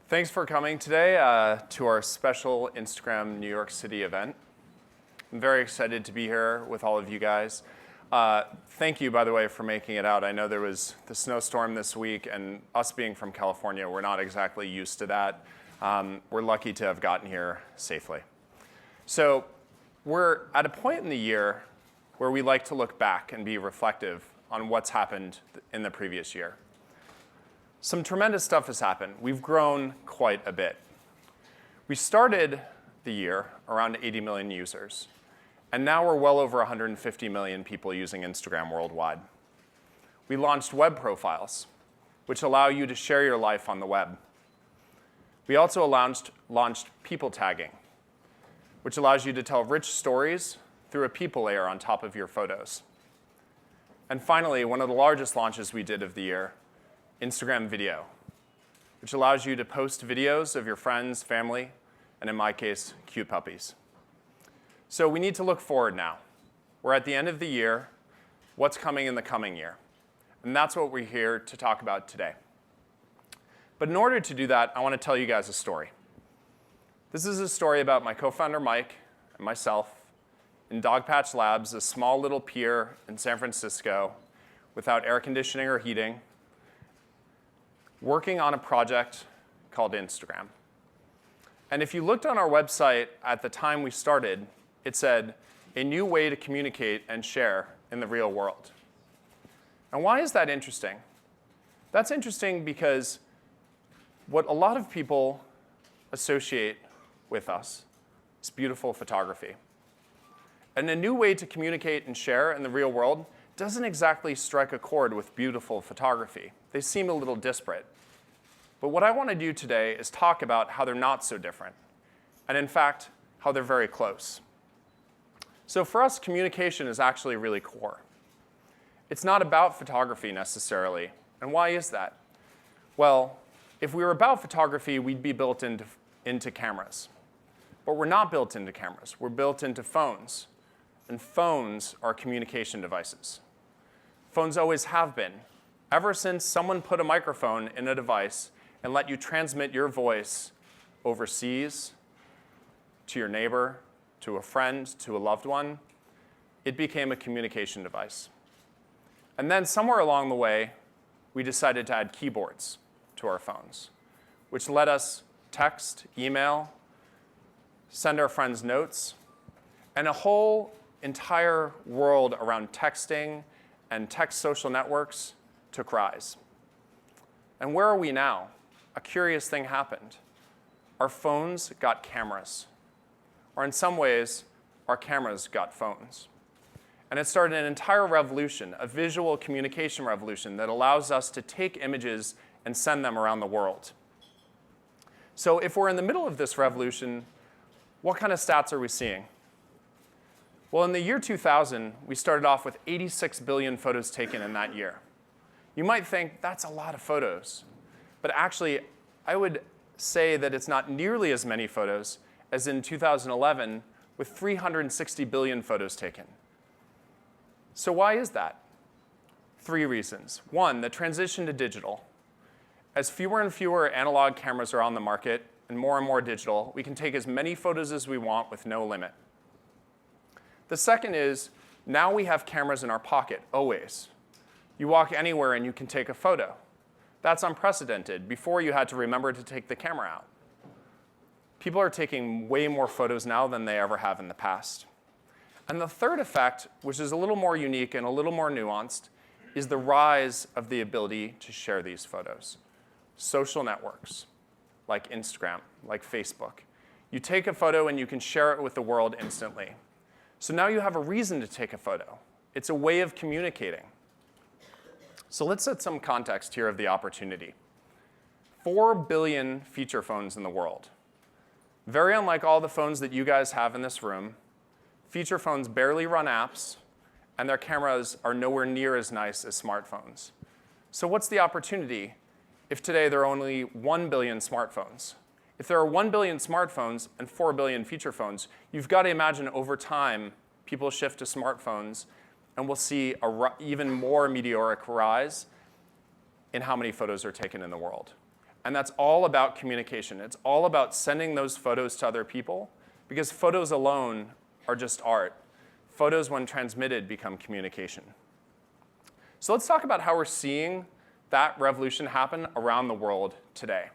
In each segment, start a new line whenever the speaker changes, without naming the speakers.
Thanks for coming today to our special Instagram New York City event. I'm very excited to be here with all of you guys. Thank you, by the way, for making it out. I know there was the snowstorm this week, and us being from California, we're not exactly used to that. We're lucky to have gotten here safely. So we're at a point in the year where we like to look back and be reflective on what's happened in the previous year. Some tremendous stuff has happened. We've grown quite a bit. We started the year around 80 million users, and now we're well over 150 million people using Instagram worldwide. We launched web profiles, which allow you to share your life on the web. We also launched people tagging, which allows you to tell rich stories through a people layer on top of your photos. And finally, one of the largest launches we did of the year, Instagram Video, which allows you to post videos of your friends, family, and in my case, cute puppies. So we need to look forward now. We're at the end of the year. What's coming in the coming year? And that's what we're here to talk about today. But in order to do that, I want to tell you guys a story. This is a story about my co-founder, Mike, and myself in Dogpatch Labs, a small little pier in San Francisco without air conditioning or heating, working on a project called Instagram. And if you looked on our website at the time we started, it said, a new way to communicate and share in the real world. And why is that interesting? That's interesting because what a lot of people associate with us is beautiful photography. And a new way to communicate and share in the real world doesn't exactly strike a chord with beautiful photography. They seem a little disparate. But what I want to do today is talk about how they're not so different, and in fact, how they're very close. So for us, communication is actually really core. It's not about photography necessarily. And why is that? Well, if we were about photography, we'd be built into cameras. But we're not built into cameras. We're built into phones. And phones are communication devices. Phones always have been. Ever since someone put a microphone in a device and let you transmit your voice overseas, to your neighbor, to a friend, to a loved one, it became a communication device. And then somewhere along the way, we decided to add keyboards to our phones, which let us text, email, send our friends notes, and a whole entire world around texting and text social networks took rise. And where are we now? A curious thing happened. Our phones got cameras. Or in some ways, our cameras got phones. And it started an entire revolution, a visual communication revolution that allows us to take images and send them around the world. So if we're in the middle of this revolution, what kind of stats are we seeing? Well, in the year 2000, we started off with 86 billion photos taken in that year. You might think that's a lot of photos. But actually, I would say that it's not nearly as many photos as in 2011 with 360 billion photos taken. So why is that? 3 reasons. 1, the transition to digital. As fewer and fewer analog cameras are on the market and more digital, we can take as many photos as we want with no limit. The second is, now we have cameras in our pocket, always. You walk anywhere and you can take a photo. That's unprecedented. Before, you had to remember to take the camera out. People are taking way more photos now than they ever have in the past. And the third effect, which is a little more unique and a little more nuanced, is the rise of the ability to share these photos. Social networks, like Instagram, like Facebook. You take a photo and you can share it with the world instantly. So now you have a reason to take a photo. It's a way of communicating. So let's set some context here of the opportunity. 4 billion feature phones in the world. Very unlike all the phones that you guys have in this room, feature phones barely run apps, and their cameras are nowhere near as nice as smartphones. So what's the opportunity if today there are only 1 billion smartphones? If there are 1 billion smartphones and 4 billion feature phones, you've got to imagine over time people shift to smartphones, and we'll see an even more meteoric rise in how many photos are taken in the world. And that's all about communication. It's all about sending those photos to other people, because photos alone are just art. Photos, when transmitted, become communication. So let's talk about how we're seeing that revolution happen around the world today.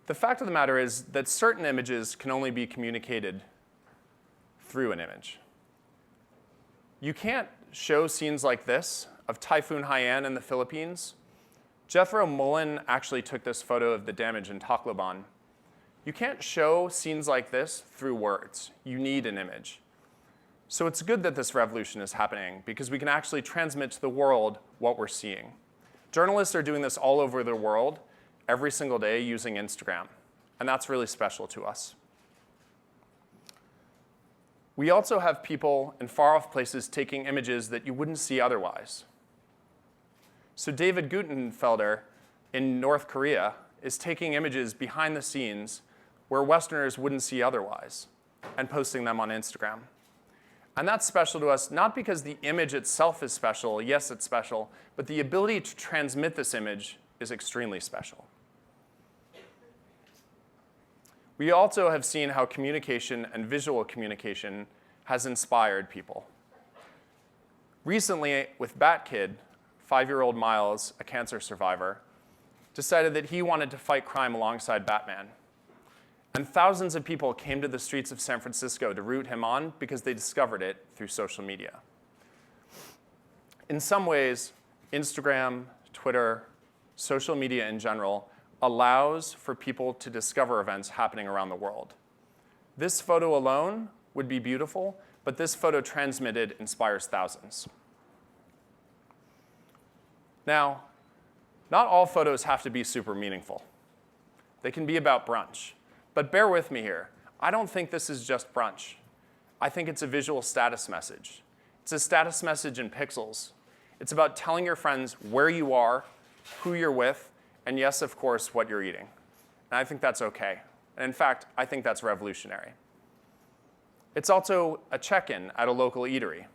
The fact of the matter is that certain images can only be communicated through an image. You can't show scenes like this of Typhoon Haiyan in the Philippines. Jethro Mullen actually took this photo of the damage in Tacloban. You can't show scenes like this through words. You need an image. So it's good that this revolution is happening, because we can actually transmit to the world what we're seeing. Journalists are doing this all over the world every single day using Instagram, and that's really special to us. We also have people in far-off places taking images that you wouldn't see otherwise. So David Gutenfelder in North Korea is taking images behind the scenes where Westerners wouldn't see otherwise and posting them on Instagram. And that's special to us, not because the image itself is special, yes, it's special, but the ability to transmit this image is extremely special. We also have seen how communication and visual communication has inspired people. Recently, with BatKid, 5-year-old Miles, a cancer survivor, decided that he wanted to fight crime alongside Batman. And thousands of people came to the streets of San Francisco to root him on because they discovered it through social media. In some ways, Instagram, Twitter, social media in general allows for people to discover events happening around the world. This photo alone would be beautiful, but this photo transmitted inspires thousands. Now, not all photos have to be super meaningful. They can be about brunch. But bear with me here. I don't think this is just brunch. I think it's a visual status message. It's a status message in pixels. It's about telling your friends where you are, who you're with, and yes, of course, what you're eating. And I think that's OK. And in fact, I think that's revolutionary. It's also a check-in at a local eatery.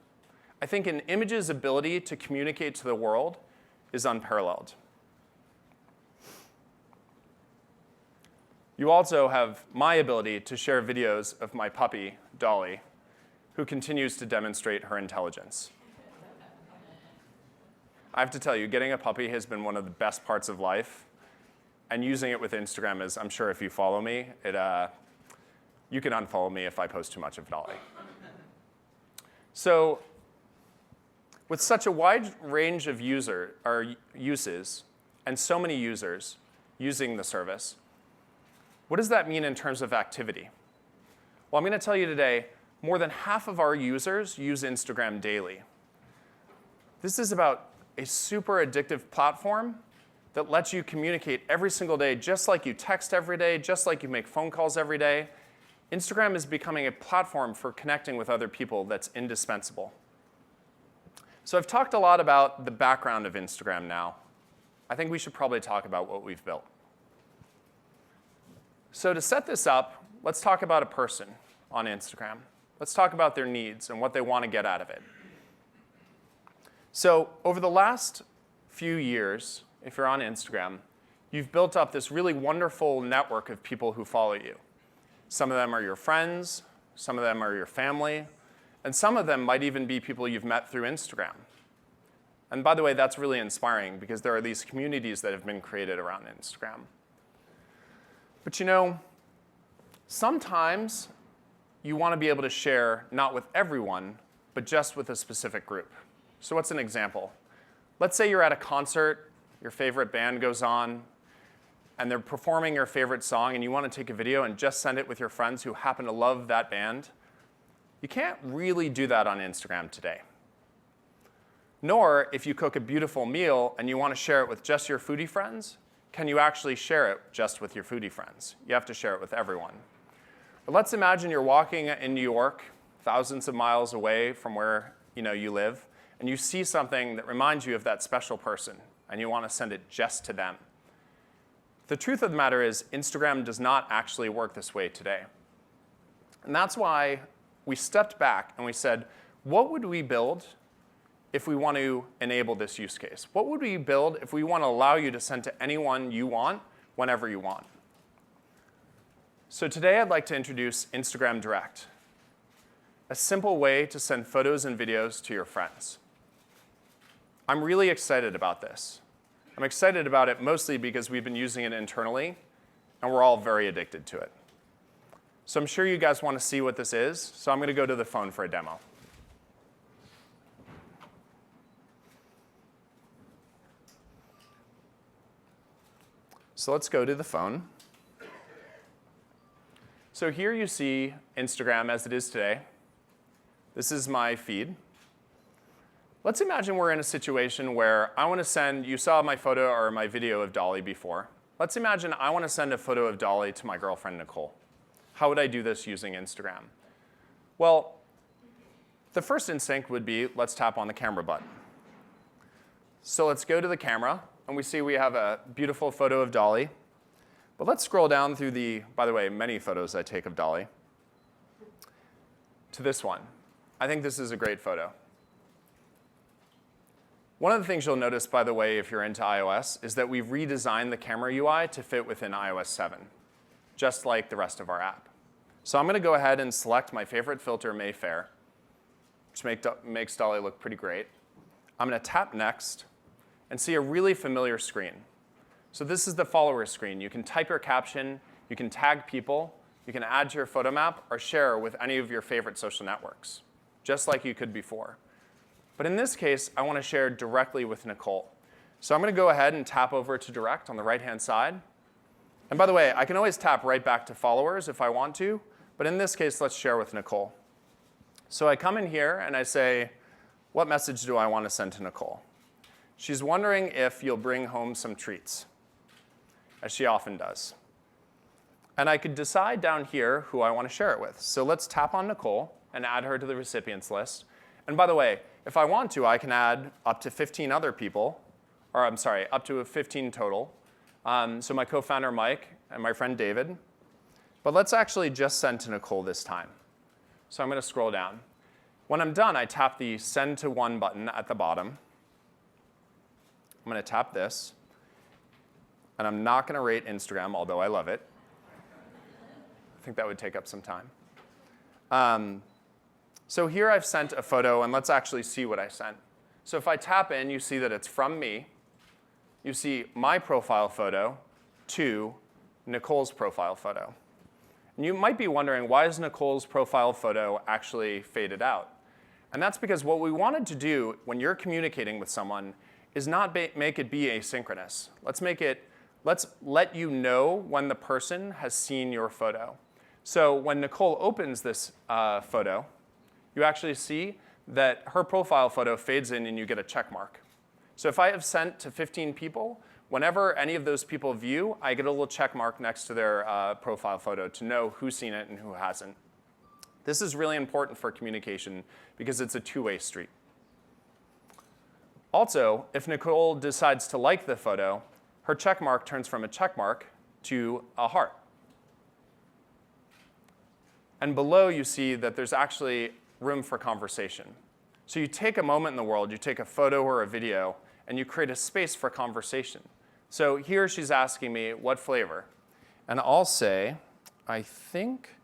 I think an image's ability to communicate to the world is unparalleled. You also have my ability to share videos of my puppy, Dolly, who continues to demonstrate her intelligence. I have to tell you, getting a puppy has been one of the best parts of life. And using it with Instagram is, I'm sure if you follow me, you can unfollow me if I post too much of Dolly. So with such a wide range of uses and so many users using the service, what does that mean in terms of activity? Well, I'm going to tell you today, more than half of our users use Instagram daily. This is about a super addictive platform that lets you communicate every single day, just like you text every day, just like you make phone calls every day. Instagram is becoming a platform for connecting with other people that's indispensable. So I've talked a lot about the background of Instagram now. I think we should probably talk about what we've built. So to set this up, let's talk about a person on Instagram. Let's talk about their needs and what they want to get out of it. So over the last few years, if you're on Instagram, you've built up this really wonderful network of people who follow you. Some of them are your friends, some of them are your family, and some of them might even be people you've met through Instagram. And by the way, that's really inspiring because there are these communities that have been created around Instagram. But you know, sometimes you want to be able to share not with everyone, but just with a specific group. So what's an example? Let's say you're at a concert, your favorite band goes on, and they're performing your favorite song, and you want to take a video and just send it with your friends who happen to love that band. You can't really do that on Instagram today. Nor, if you cook a beautiful meal and you want to share it with just your foodie friends, can you actually share it just with your foodie friends? You have to share it with everyone. But let's imagine you're walking in New York, thousands of miles away from where you live, and you see something that reminds you of that special person, and you want to send it just to them. The truth of the matter is, Instagram does not actually work this way today. And that's why we stepped back and we said, what would we build if we want to enable this use case? What would we build if we want to allow you to send to anyone you want, whenever you want? So today I'd like to introduce Instagram Direct, a simple way to send photos and videos to your friends. I'm really excited about this. I'm excited about it mostly because we've been using it internally, and we're all very addicted to it. So I'm sure you guys want to see what this is, so I'm going to go to the phone for a demo. So let's go to the phone. So here you see Instagram as it is today. This is my feed. Let's imagine we're in a situation where I want to send, you saw my photo or my video of Dolly before. Let's imagine I want to send a photo of Dolly to my girlfriend, Nicole. How would I do this using Instagram? Well, the first instinct would be, let's tap on the camera button. So let's go to the camera, and we see we have a beautiful photo of Dolly. But let's scroll down through the, by the way, many photos I take of Dolly, to this one. I think this is a great photo. One of the things you'll notice, by the way, if you're into iOS, is that we've redesigned the camera UI to fit within iOS 7, just like the rest of our app. So I'm going to go ahead and select my favorite filter, Mayfair, which makes Dolly look pretty great. I'm going to tap Next and see a really familiar screen. So this is the follower screen. You can type your caption, you can tag people, you can add to your photo map, or share with any of your favorite social networks, just like you could before. But in this case, I want to share directly with Nicole. So I'm going to go ahead and tap over to Direct on the right-hand side. And by the way, I can always tap right back to followers if I want to. But in this case, let's share with Nicole. So I come in here and I say, what message do I want to send to Nicole? She's wondering if you'll bring home some treats, as she often does. And I could decide down here who I want to share it with. So let's tap on Nicole and add her to the recipients list. And by the way, if I want to, I can add up to 15 other people, or I'm sorry, up to 15 total. So my co-founder, Mike, and my friend, David. But let's actually just send to Nicole this time. So I'm going to scroll down. When I'm done, I tap the Send to One button at the bottom. I'm going to tap this. And I'm not going to rate Instagram, although I love it. I think that would take up some time. So here I've sent a photo, and let's actually see what I sent. So if I tap in, you see that it's from me. You see my profile photo to Nicole's profile photo. And you might be wondering, why is Nicole's profile photo actually faded out? And that's because what we wanted to do when you're communicating with someone is not make it be asynchronous. Let's let you know when the person has seen your photo. So when Nicole opens this photo, you actually see that her profile photo fades in and you get a check mark. So if I have sent to 15 people, whenever any of those people view, I get a little check mark next to their profile photo to know who's seen it and who hasn't. This is really important for communication because it's a two-way street. Also, if Nicole decides to like the photo, her check mark turns from a check mark to a heart. And below, you see that there's actually room for conversation. So you take a moment in the world, you take a photo or a video, and you create a space for conversation. So here she's asking me, what flavor? And I'll say, I think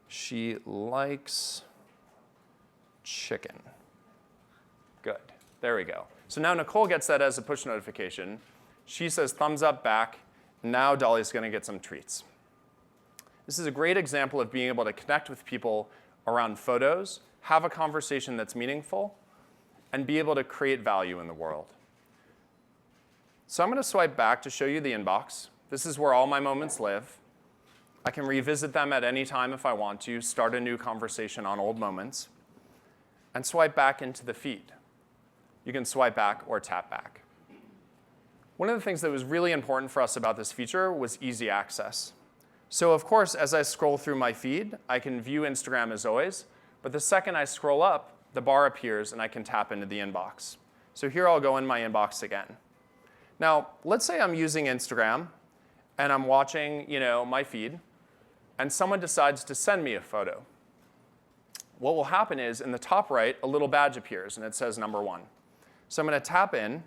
she likes chicken. Good. There we go. So now Nicole gets that as a push notification. She says thumbs up back. Now Dolly's going to get some treats. This is a great example of being able to connect with people around photos, have a conversation that's meaningful, and be able to create value in the world. So I'm going to swipe back to show you the inbox. This is where all my moments live. I can revisit them at any time if I want to, start a new conversation on old moments, and swipe back into the feed. You can swipe back or tap back. One of the things that was really important for us about this feature was easy access. So of course, as I scroll through my feed, I can view Instagram as always. But the second I scroll up, the bar appears and I can tap into the inbox. So here I'll go in my inbox again. Now, let's say I'm using Instagram and I'm watching, my feed, and someone decides to send me a photo. What will happen is in the top right, a little badge appears and it says number 1. So I'm going to tap in,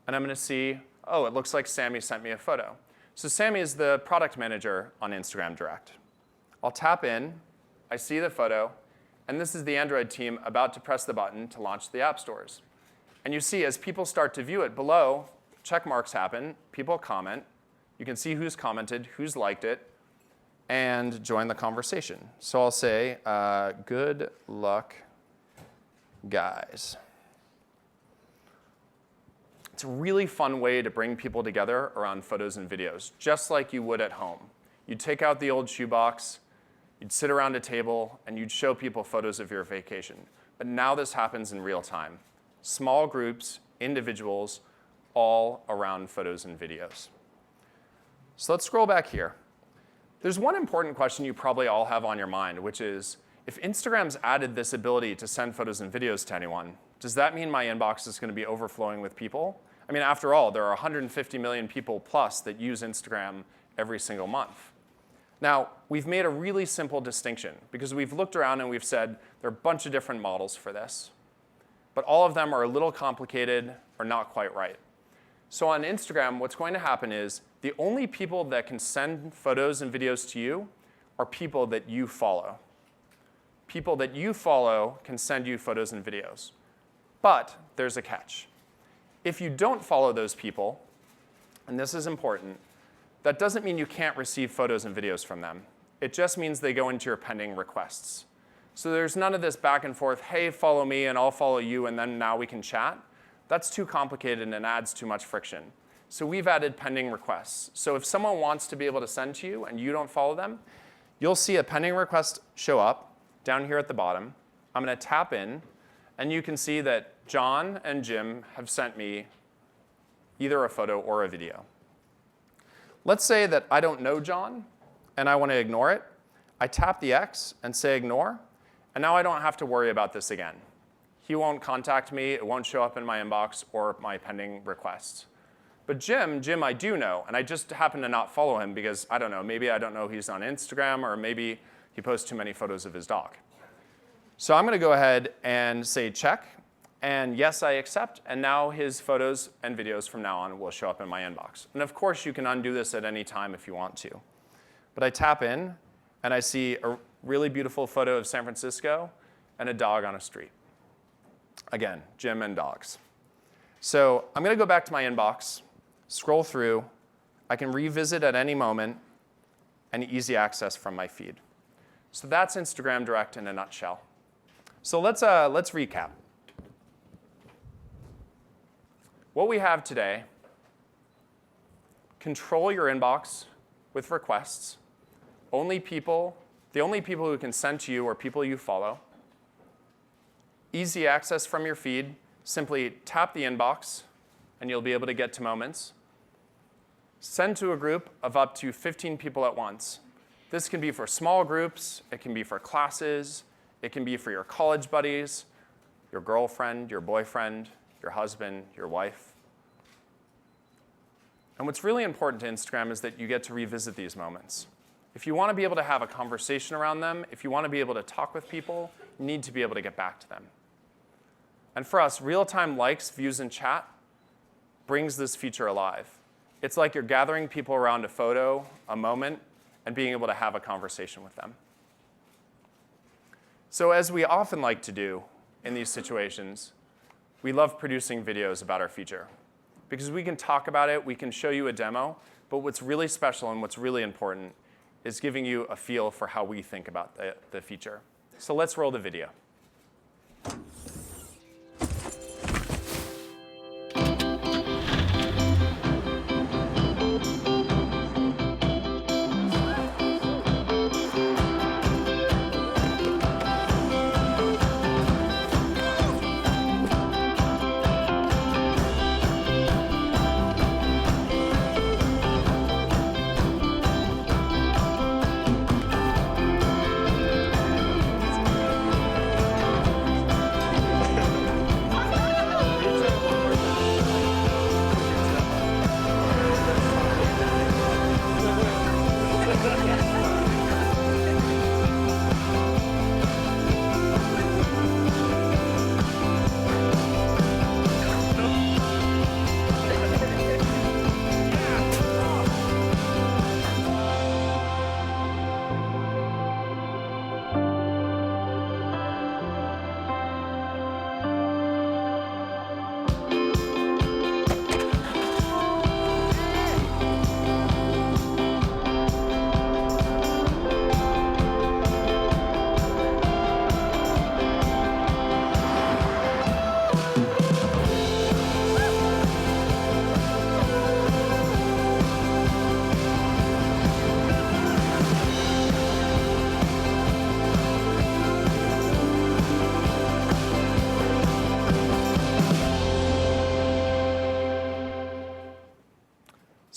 and I'm going to see, oh, it looks like Sammy sent me a photo. So Sammy is the product manager on Instagram Direct. I'll tap in, I see the photo, and this is the Android team about to press the button to launch the app stores. And you see, as people start to view it below, check marks happen, people comment. You can see who's commented, who's liked it, and join the conversation. So I'll say, good luck, guys. It's a really fun way to bring people together around photos and videos, just like you would at home. You'd take out the old shoebox, you'd sit around a table, and you'd show people photos of your vacation. But now this happens in real time. Small groups, individuals, all around photos and videos. So let's scroll back here. There's one important question you probably all have on your mind, which is, if Instagram's added this ability to send photos and videos to anyone, does that mean my inbox is going to be overflowing with people? I mean, after all, there are 150 million people plus that use Instagram every single month. Now, we've made a really simple distinction because we've looked around and we've said there are a bunch of different models for this. But all of them are a little complicated or not quite right. So on Instagram, what's going to happen is the only people that can send photos and videos to you are people that you follow. People that you follow can send you photos and videos. But there's a catch. If you don't follow those people, and this is important, that doesn't mean you can't receive photos and videos from them. It just means they go into your pending requests. So there's none of this back and forth, hey, follow me and I'll follow you and then now we can chat. That's too complicated and adds too much friction. So we've added pending requests. So if someone wants to be able to send to you and you don't follow them, you'll see a pending request show up down here at the bottom. I'm going to tap in, and you can see that John and Jim have sent me either a photo or a video. Let's say that I don't know John and I want to ignore it. I tap the X and say ignore, and now I don't have to worry about this again. He won't contact me, it won't show up in my inbox or my pending requests. But Jim I do know, and I just happen to not follow him because, I don't know, maybe I don't know he's on Instagram, or maybe he posts too many photos of his dog. So I'm going to go ahead and say check, and yes, I accept, and now his photos and videos from now on will show up in my inbox. And of course, you can undo this at any time if you want to. But I tap in, and I see a really beautiful photo of San Francisco and a dog on a street. Again, Jim and dogs. So I'm going to go back to my inbox, scroll through. I can revisit at any moment, and easy access from my feed. So that's Instagram Direct in a nutshell. So let's recap. What we have today: control your inbox with requests. The only people who can send to you are people you follow. Easy access from your feed. Simply tap the inbox, and you'll be able to get to moments. Send to a group of up to 15 people at once. This can be for small groups. It can be for classes. It can be for your college buddies, your girlfriend, your boyfriend, your husband, your wife. And what's really important to Instagram is that you get to revisit these moments. If you want to be able to have a conversation around them, if you want to be able to talk with people, you need to be able to get back to them. And for us, real-time likes, views, and chat brings this feature alive. It's like you're gathering people around a photo, a moment, and being able to have a conversation with them. So as we often like to do in these situations, we love producing videos about our feature. Because we can talk about it, we can show you a demo, but what's really special and what's really important is giving you a feel for how we think about the feature. So let's roll the video.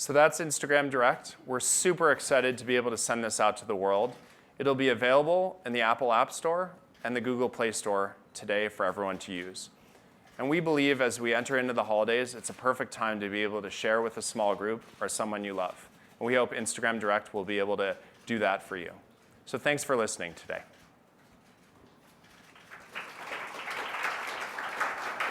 So that's Instagram Direct. We're super excited to be able to send this out to the world. It'll be available in the Apple App Store and the Google Play Store today for everyone to use. And we believe as we enter into the holidays, it's a perfect time to be able to share with a small group or someone you love. And we hope Instagram Direct will be able to do that for you. So thanks for listening today.